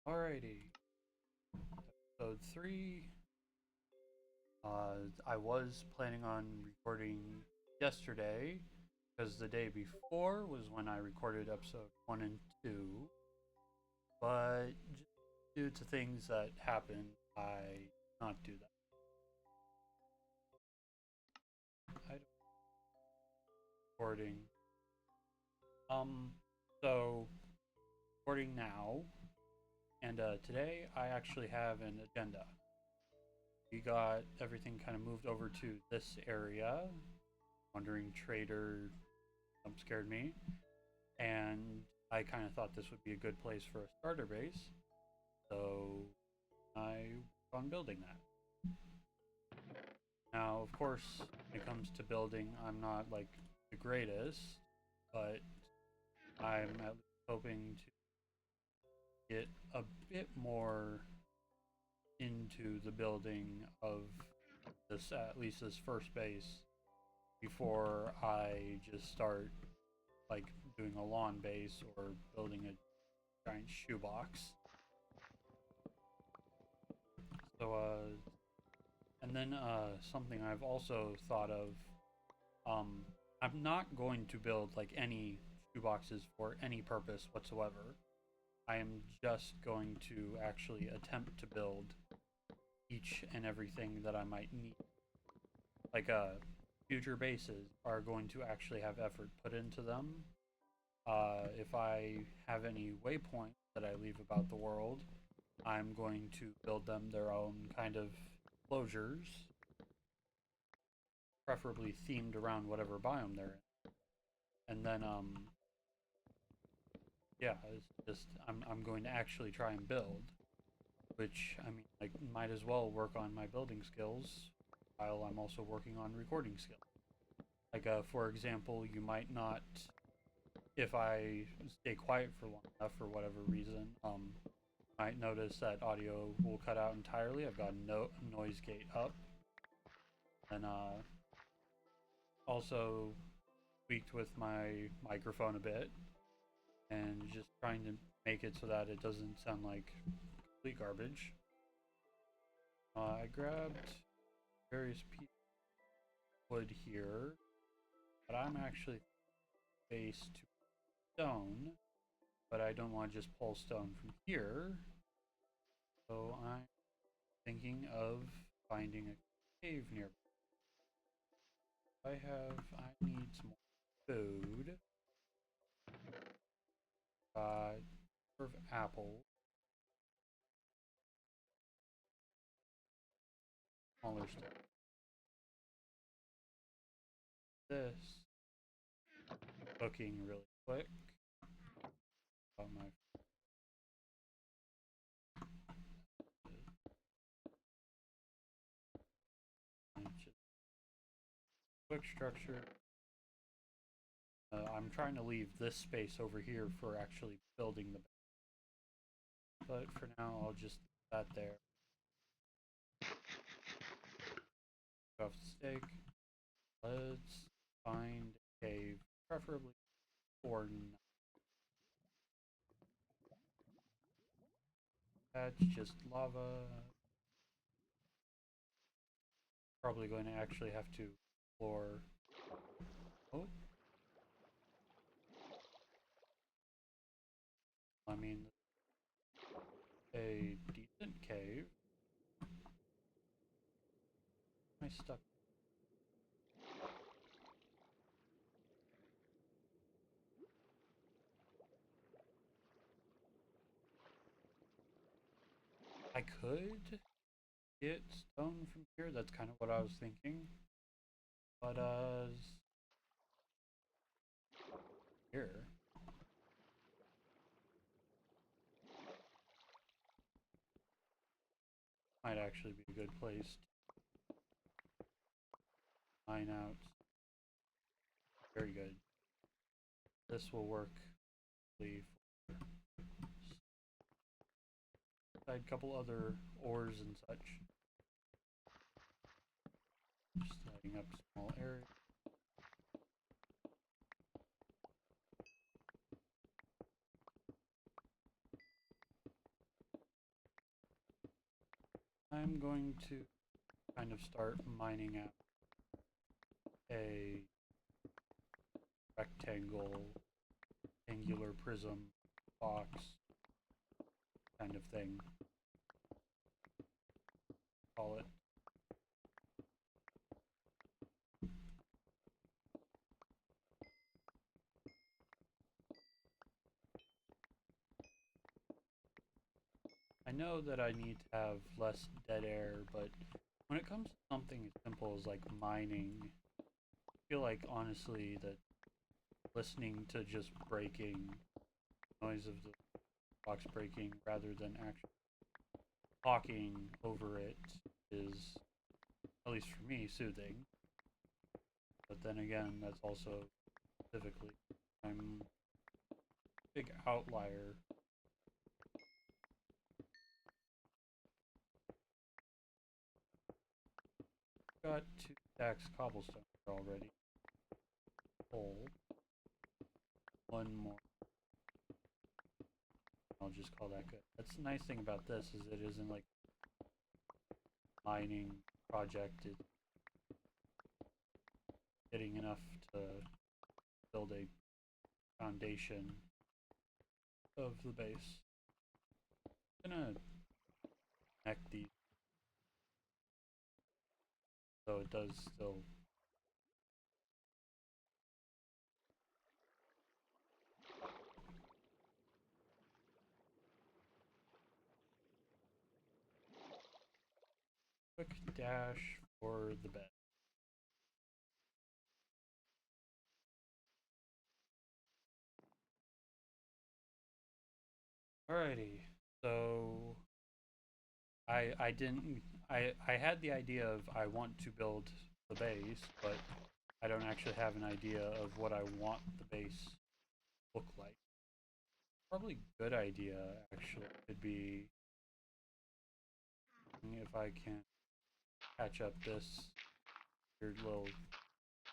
Alrighty, episode 3. I was planning on recording yesterday because the day before was when I recorded episode 1 and 2, but due to things that happened, I did not do that. I don't recording. So recording now, and today I actually have an agenda. We got everything kind of moved over to this area. Wandering Trader jump scared me, and I kind of thought this would be a good place for a starter base, so I worked on building that. Now, of course, when it comes to building, I'm not like the greatest, but I'm at least hoping to get a bit more into the building of this, at least this first base, before I just start like doing a lawn base or building a giant shoebox. So and then something I've also thought of, I'm not going to build like any shoeboxes for any purpose whatsoever. I am just going to actually attempt to build each and everything that I might need. Like future bases are going to actually have effort put into them. If I have any waypoints that I leave about the world, I'm going to build them their own kind of closures, preferably themed around whatever biome they're in. And then, yeah, it's just I'm going to actually try and build, which I mean, like, might as well work on my building skills while I'm also working on recording skills. Like, for example, you might not, if I stay quiet for long enough for whatever reason, might notice that audio will cut out entirely. I've got no noise gate up, and also tweaked with my microphone a bit, and just trying to make it so that it doesn't sound like complete garbage. I grabbed various pieces of wood here, but I'm actually based to stone, but I don't want to just pull stone from here. So I'm thinking of finding a cave nearby. I need some more food. Of apples. Smaller stuff. This. Cooking really quick. Oh my. Just quick structure. I'm trying to leave this space over here for actually building the base. But for now, I'll just leave that there. Off the steak. Let's find a cave, preferably for night. That's just lava. Probably going to actually have to explore. Oh. I mean, a decent cave. Am I stuck? I could get stone from here. That's kind of what I was thinking. But here. Might actually be a good place to mine out. Very good. This will work for a couple other ores and such. Just lighting up a small area. I'm going to kind of start mining out a angular prism box kind of thing. Call it. I know that I need to have less dead air, but when it comes to something as simple as like mining, I feel like honestly that listening to just breaking, noise of the box breaking rather than actually talking over it is, at least for me, soothing. But then again, that's also specifically, I'm a big outlier. Got 2 stacks cobblestone already. Coal. 1 more. I'll just call that good. That's the nice thing about this is it isn't like mining project. It's getting enough to build a foundation of the base. I'm gonna connect these so it does still. Quick dash for the bed. Alrighty, so I had the idea of I want to build the base, but I don't actually have an idea of what I want the base to look like. Probably a good idea actually could be if I can patch up this weird little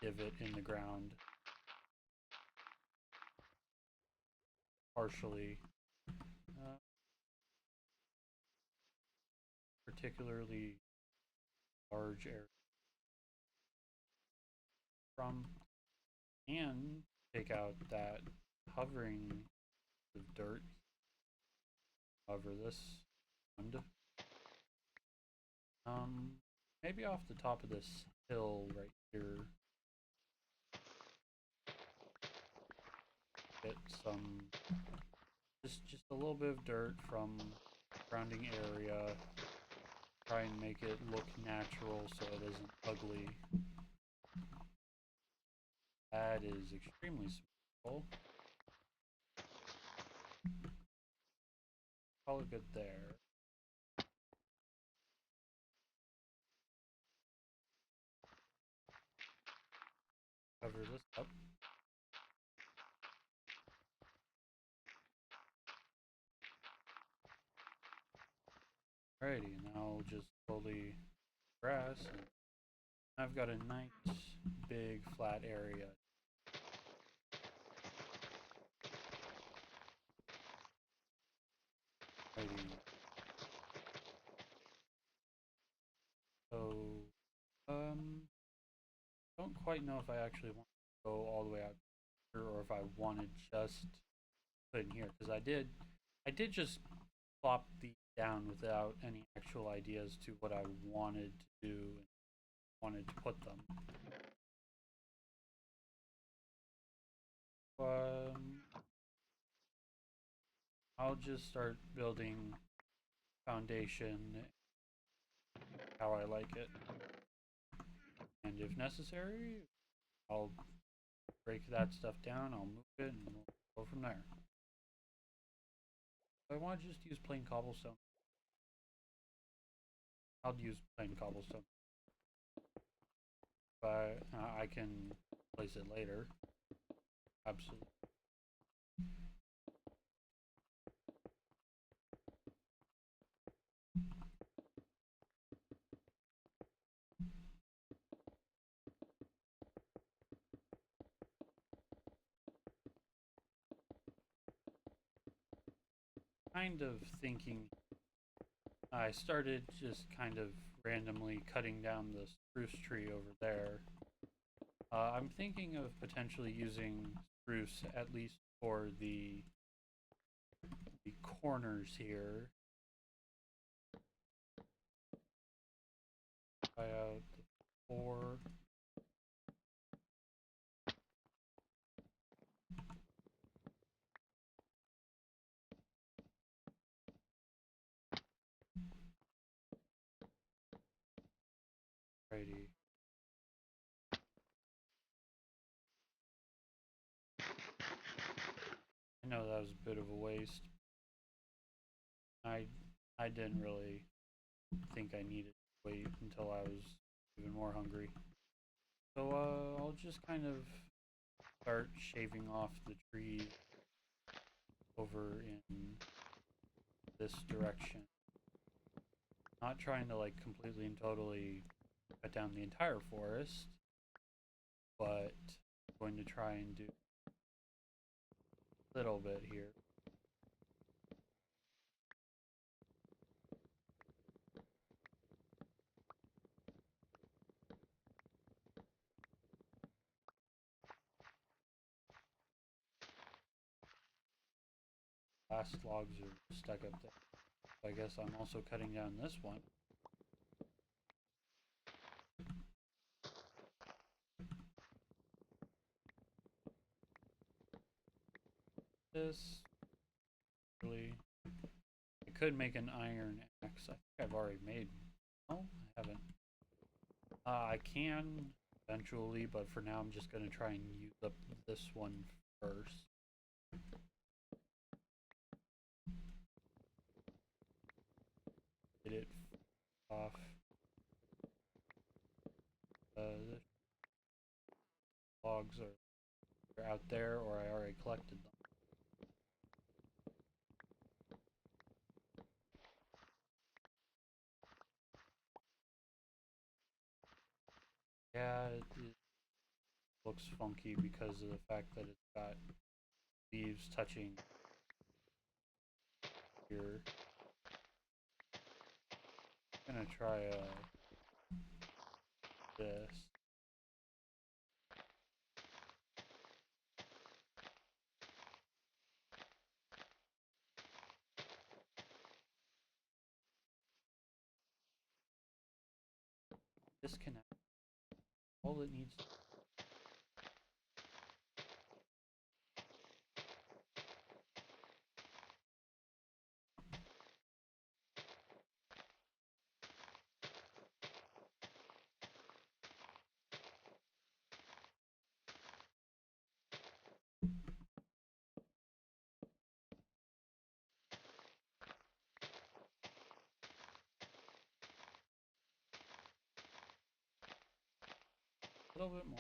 divot in the ground partially. Particularly large area from, and take out that hovering of dirt over this pond. Maybe off the top of this hill right here, get some just a little bit of dirt from surrounding area. Try and make it look natural so it isn't ugly. That is extremely small. Call it good there. Cover this up. Alrighty, now I'll just slowly grass. And I've got a nice big flat area. Alrighty. So, don't quite know if I actually want to go all the way out here or if I want to just put in here because I did just plop these down without any actual ideas to what I wanted to do and wanted to put them. I'll just start building foundation how I like it, and if necessary, I'll break that stuff down, I'll move it, and we'll go from there. If I want to just use plain cobblestone, I'll use plain cobblestone. But I can place it later. Absolutely. Kind of thinking I started just kind of randomly cutting down the spruce tree over there. I'm thinking of potentially using spruce at least for the corners here. Try out the 4. Righty. I know that was a bit of a waste. I I didn't really think I needed to wait until I was even more hungry. So I'll just kind of start shaving off the trees over in this direction. Not trying to like completely and totally cut down the entire forest, but I'm going to try and do a little bit here. Last logs are stuck up there. So I guess I'm also cutting down this one. This really, I could make an iron axe. I think I've already made. No, I haven't. I can eventually, but for now I'm just gonna try and use up this one first. Get it off. The logs are out there, or I already collected them. Yeah, it looks funky because of the fact that it's got leaves touching here. I'm gonna try this. Disconnect. All it needs. A little bit more.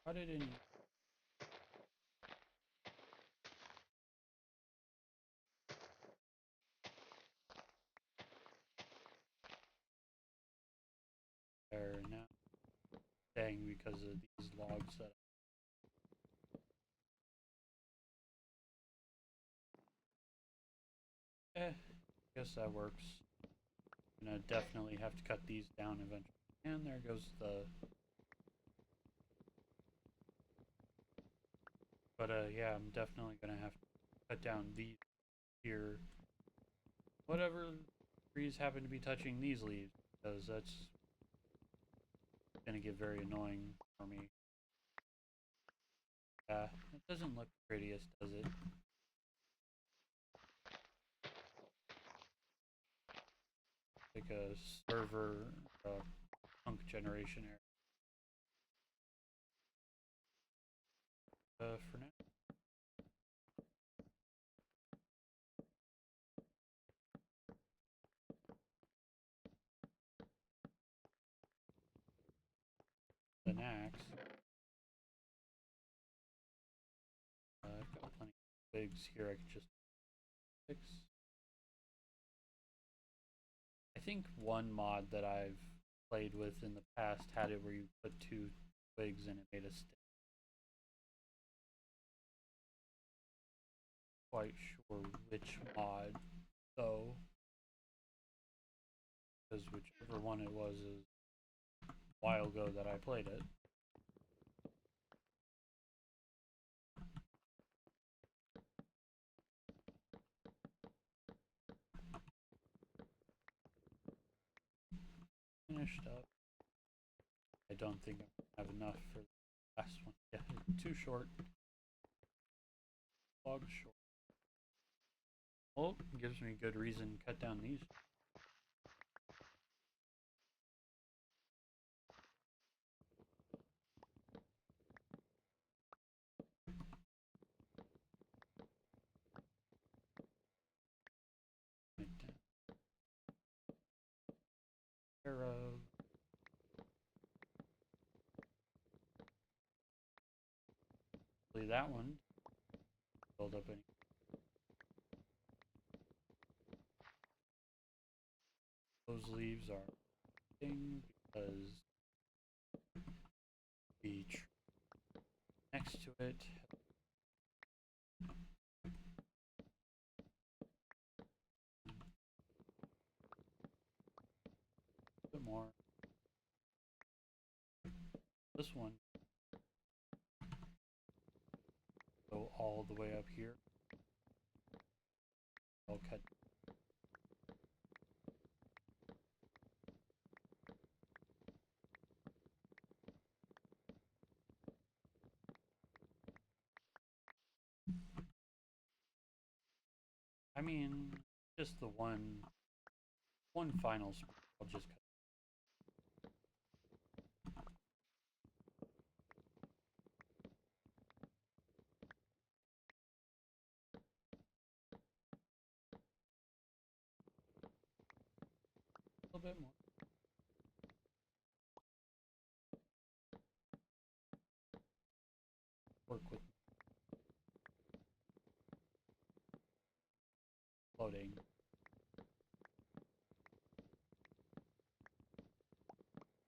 Cut it in. There now. Staying because of these logs that. Guess that works. I'm gonna definitely have to cut these down eventually. And there goes the. But yeah, I'm definitely gonna have to cut down these here. Whatever trees happen to be touching these leaves, because that's gonna get very annoying for me. Yeah, it doesn't look prettiest, does it? Like a server punk generation area. For now. An axe. I've got plenty of twigs here I can just fix. I think one mod that I've played with in the past had it where you put 2 twigs and it made a stick. quite sure which mod, though, because whichever one it was is a while ago that I played it. Finished up. I don't think I have enough for the last one. Yeah, too short. Log short. Well, it gives me good reason to cut down these. Arrow. Hopefully that one build up any. Those leaves are thing because the tree next to it a bit more. This one go all the way up here. I'll cut. I mean, just the one final spot. I'll just cut. A little bit more. Work with loading.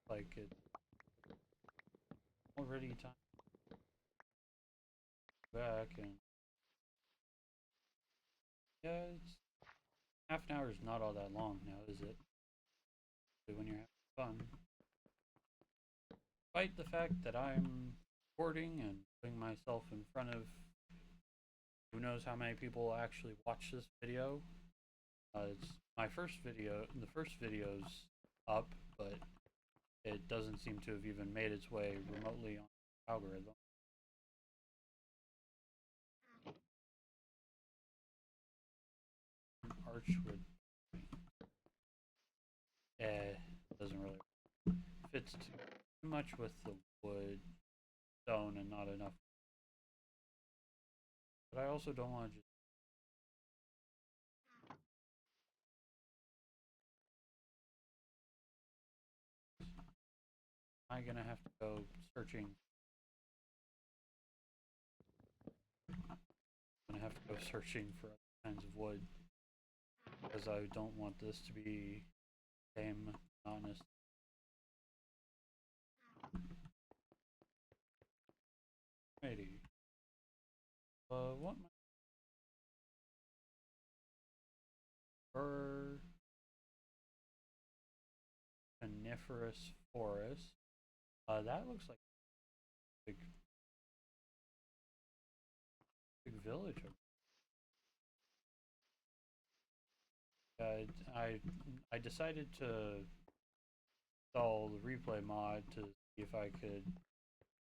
Like it already time back and yeah, it's half an hour is not all that long now, is it? When you're having fun. Despite the fact that I'm recording and putting myself in front of who knows how many people actually watch this video. It's my first video, the first video's up, but it doesn't seem to have even made its way remotely on the algorithm. Archwood. Doesn't really fits too much with the wood, stone, and not enough. But I also don't want to just. Am I gonna have to go searching? I'm gonna have to go searching for other kinds of wood because I don't want this to be same honest. Alrighty. What my coniferous forest? That looks like a big village. I decided to install the replay mod to see if I could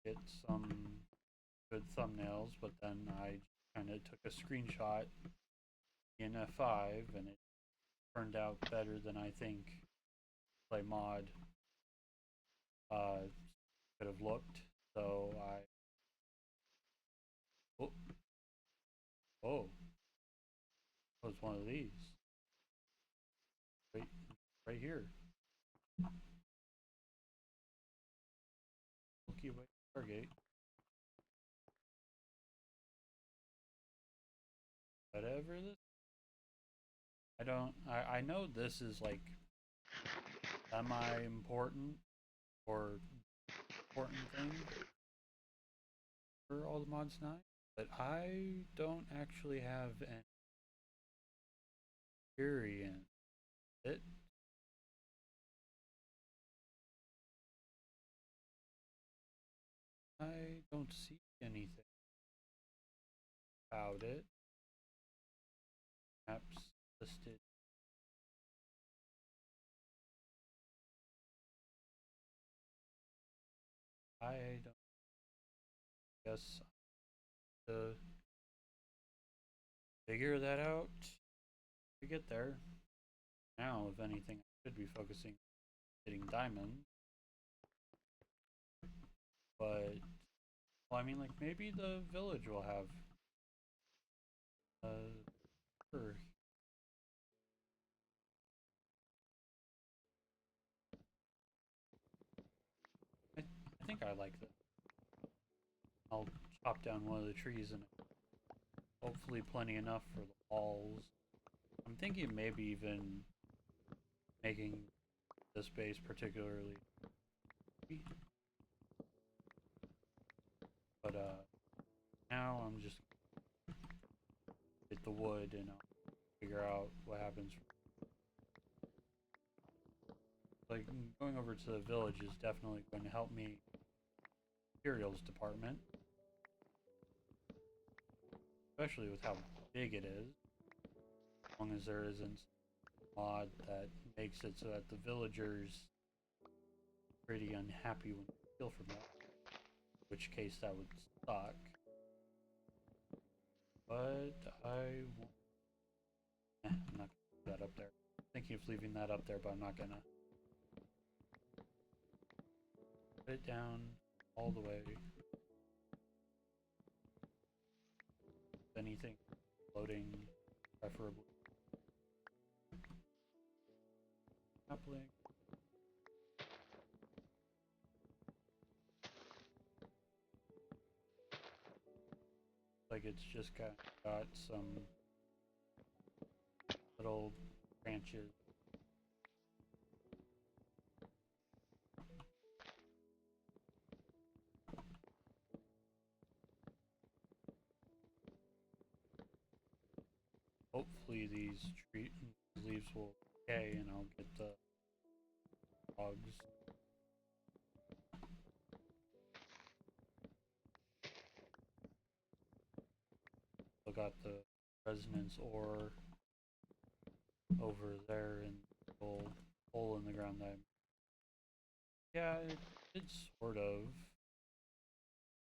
get some good thumbnails, but then I kind of took a screenshot in F5 and it turned out better than I think play mod could have looked. So oh, it was one of these. Wait, right here. Milky Way Stargate. Whatever this. I know this is like semi-important or important thing for all the mods 9. but I don't actually have an experience. It I don't see anything about it. Apps listed. I don't guess to figure that out to get there. Now, if anything, I should be focusing on getting diamonds. But well, I mean, like maybe the village will have or I think I like that. I'll chop down one of the trees and hopefully plenty enough for the walls. I'm thinking maybe even making this base particularly, but now I'm just get the wood and I'll figure out what happens. Like going over to the village is definitely going to help me materials department, especially with how big it is. As long as there isn't a mod that makes it so that the villagers are pretty unhappy when they steal from that, in which case that would suck. But I'm not gonna put that up there. I'm thinking of leaving that up there, but I'm not gonna. Put it down all the way. If anything, floating, preferably. Sapling. Like it's just got some little branches. Hopefully these leaves will decay and I'll get the logs. Still got the resonance ore over there and the little hole in the ground that yeah, it's sort of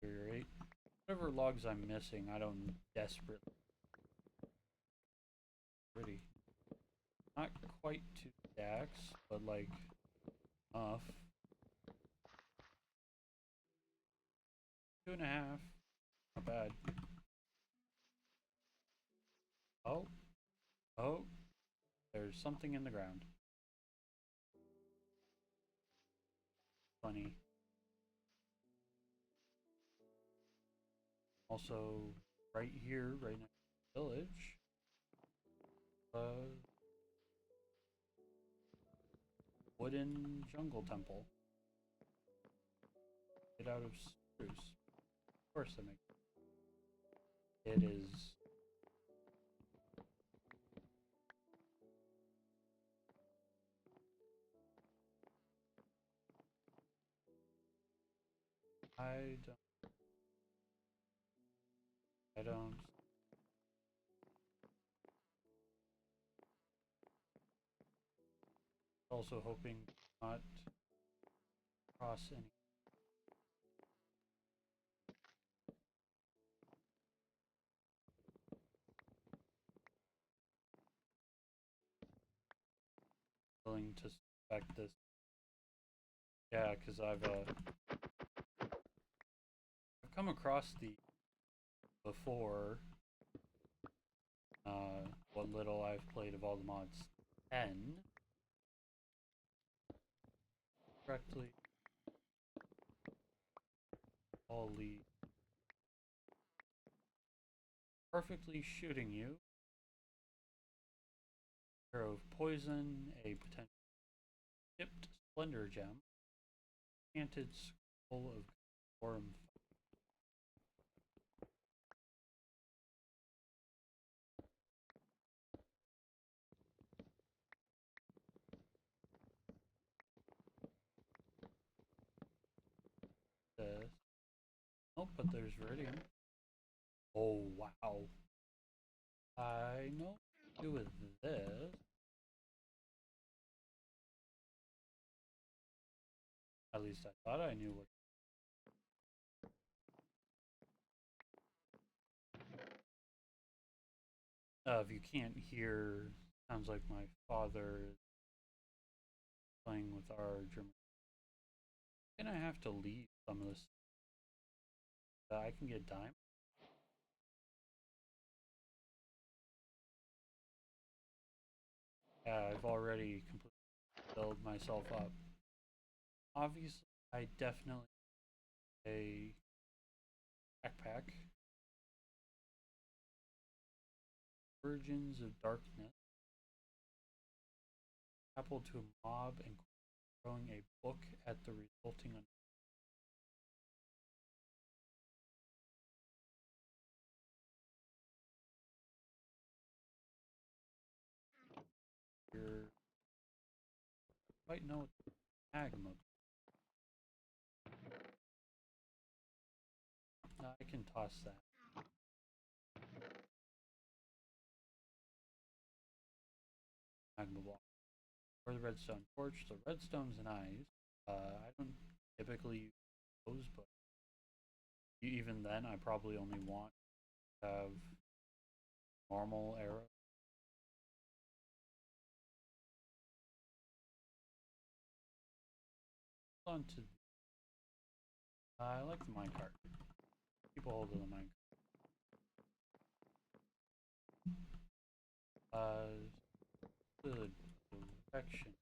deteriorate. Whatever logs I'm missing, I don't desperately pretty. Not quite 2 stacks, but like enough. 2.5. Not bad. Oh. Oh. There's something in the ground. Funny. Also, right here, right next to the village, wooden jungle temple. Made out of spruce. Of course that makes it is. I don't. I don't. Also hoping not cross any. Willing to suspect this. Yeah, because I've come across the before. What little I've played of all the mods 10 correctly. All lead perfectly shooting you. Arrow of poison, a potential tipped splendor gem, enchanted scroll of form. Oh, but there's Viridium. Oh, wow. I know what to do with this. At least I thought I knew what. If you can't hear, sounds like my father is playing with our German. I'm gonna have to leave some of this. I can get dime. Yeah, I've already completely filled myself up. Obviously, I definitely a backpack. Virgins of Darkness. Apple to a mob and throwing a book at the resulting. Your might know magma. I can toss that. Magma block. Or the redstone torch. The redstone's nice. I don't typically use those, but even then, I probably only want to have normal arrow. On to. I like the minecart. People hold the minecart. The direction.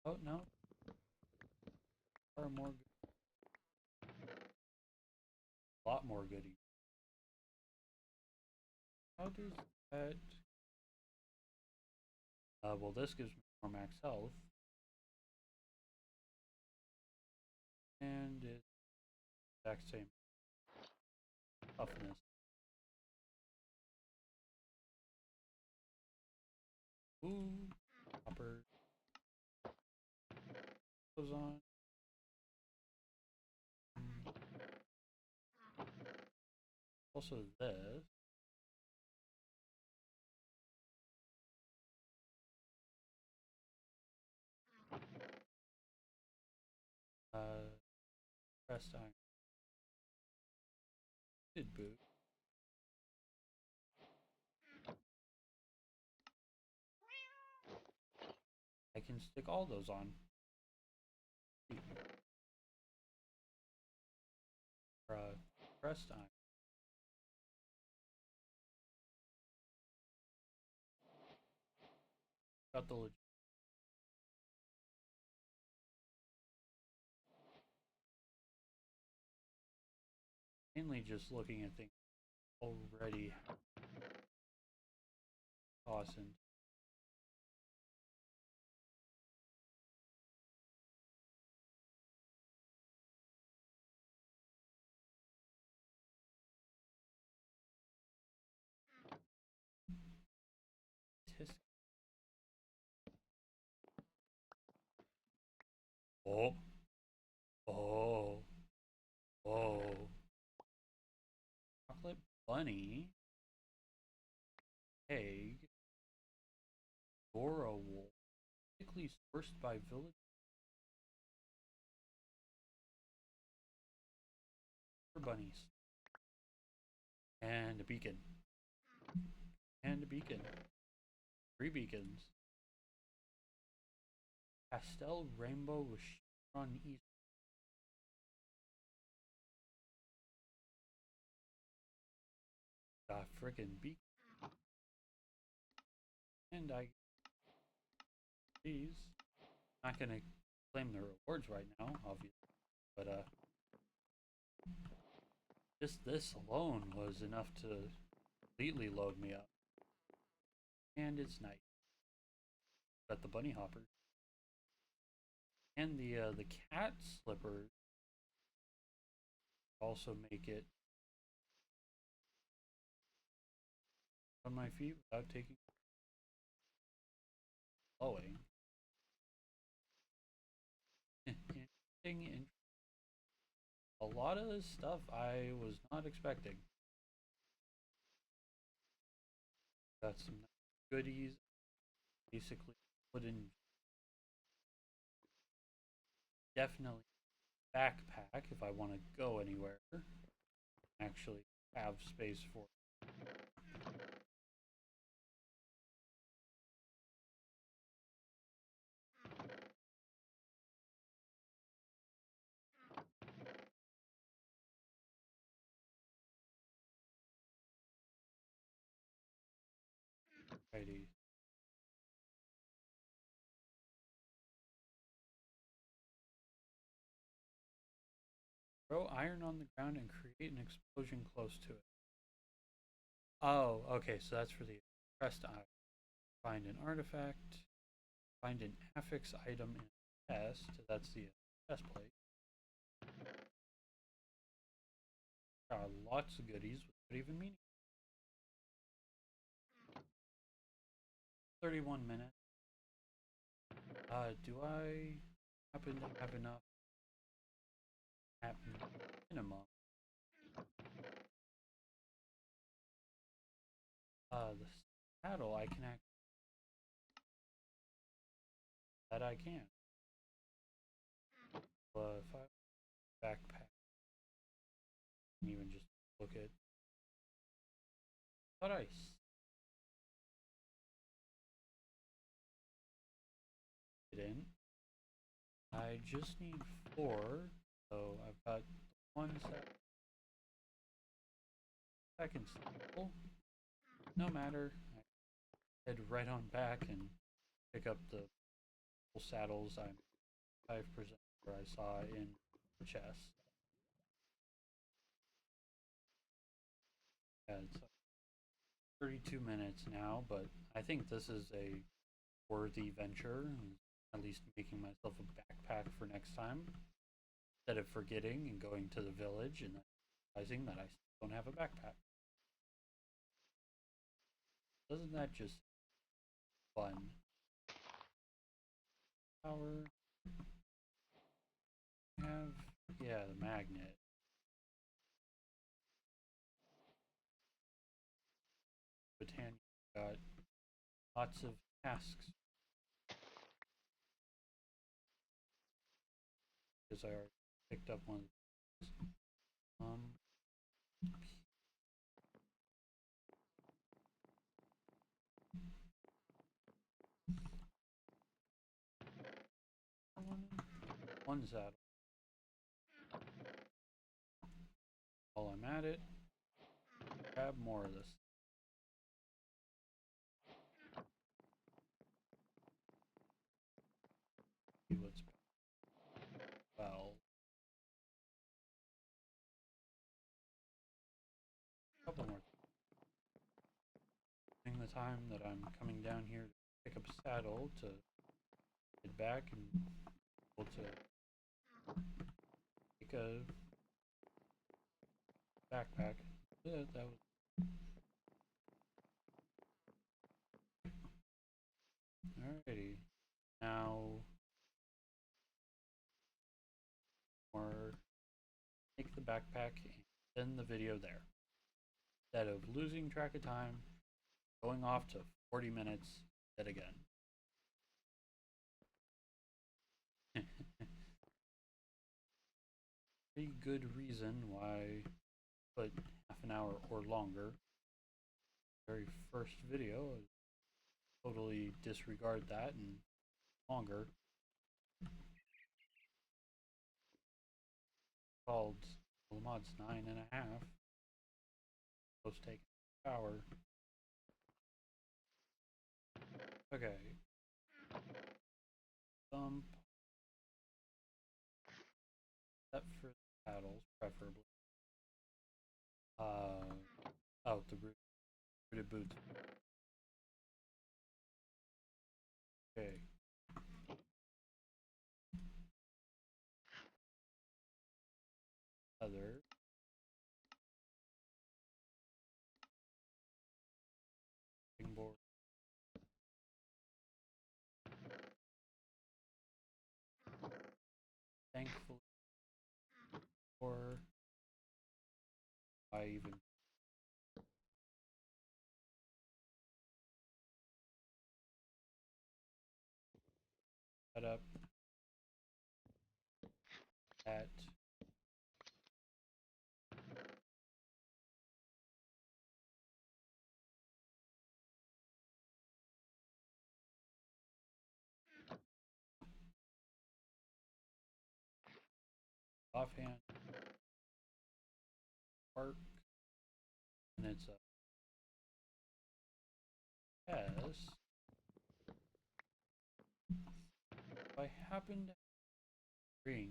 Oh no. Or more. A lot more goodies. How does that? Well, this gives me more max health, and it's the exact same toughness. Ooh, copper goes on. Also, this. Press iron. Good boot. I can stick all those on. Pressed iron. Got the mainly just looking at things already awesome. Tisk. Oh, oh, oh. Chocolate bunny. Egg. Dora wolf. Typically sourced by village. Bunnies. And a beacon. And a beacon. 3 beacons. Pastel rainbow with chevron east. Got frickin' beacon. And I these. Not gonna claim the rewards right now, obviously. But just this alone was enough to completely load me up. And it's night. Got the bunny hoppers. And the cat slippers also make it on my feet without taking blowing. Interesting. a lot of this stuff I was not expecting. Got some goodies, basically wooden, definitely backpack if I want to go anywhere. Actually have space for righty. Throw iron on the ground and create an explosion close to it. Oh, okay, so that's for the pressed iron. Find an artifact. Find an affix item in a chest. That's the chest plate. Lots of goodies without even meaning. 31 minutes. Do I happen to have enough at minimum? The saddle I can act that I can. If I backpack, and even just look at. Thought I it in. I just need 4, so I've got one second saddle. No matter. I head right on back and pick up the saddles I'm 5% where I saw in the chest. Yeah, it's 32 minutes now, but I think this is a worthy venture, at least making myself a backpack for next time, instead of forgetting and going to the village and realizing that I still don't have a backpack. Doesn't that just fun? Power. Have, yeah, the magnet. Botania got lots of tasks because I already picked up one. Um, one saddle. While I'm at it, grab more of this. See what's well. A couple more. During the time that I'm coming down here to pick up a saddle to get back and be able to take a backpack. Yeah, that was alrighty. Now, or take the backpack and end the video there. Instead of losing track of time, going off to 40 minutes yet again. Pretty good reason why I put half an hour or longer. Very first video, totally disregard that and longer. Called Lamods 9.5. Supposed to take an hour. Okay. Thump. Except for the paddles, preferably. Oh, the rooted boots. Okay. Other. Board. Thankfully, or I even set up that offhand work, and it's a yes. If I happen to ring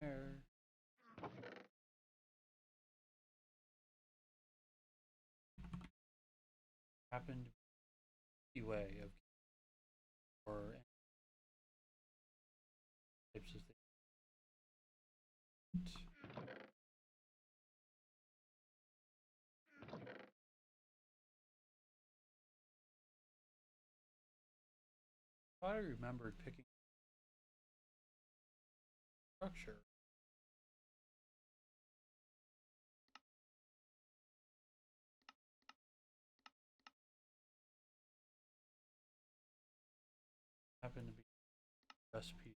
there, happen to be way of or types of things. I thought I remembered picking structure. Happened to be recipe.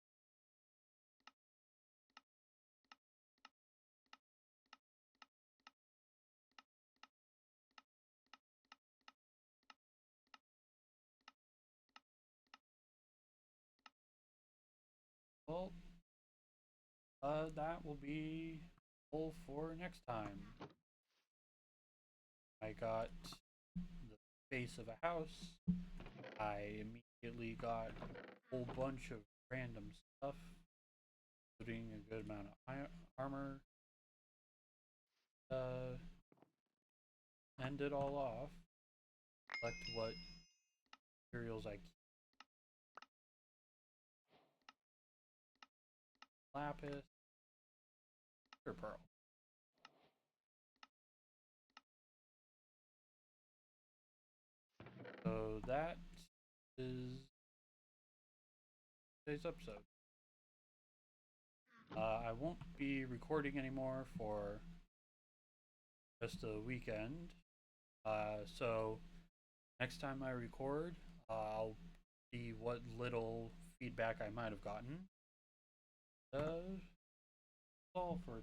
Well, that will be all for next time. I got the base of a house. I immediately got a whole bunch of random stuff, including a good amount of armor. End it all off. Select what materials I keep. Lapis, or pearl. So that is today's episode. I won't be recording anymore for just the weekend. So next time I record, I'll see what little feedback I might have gotten. All for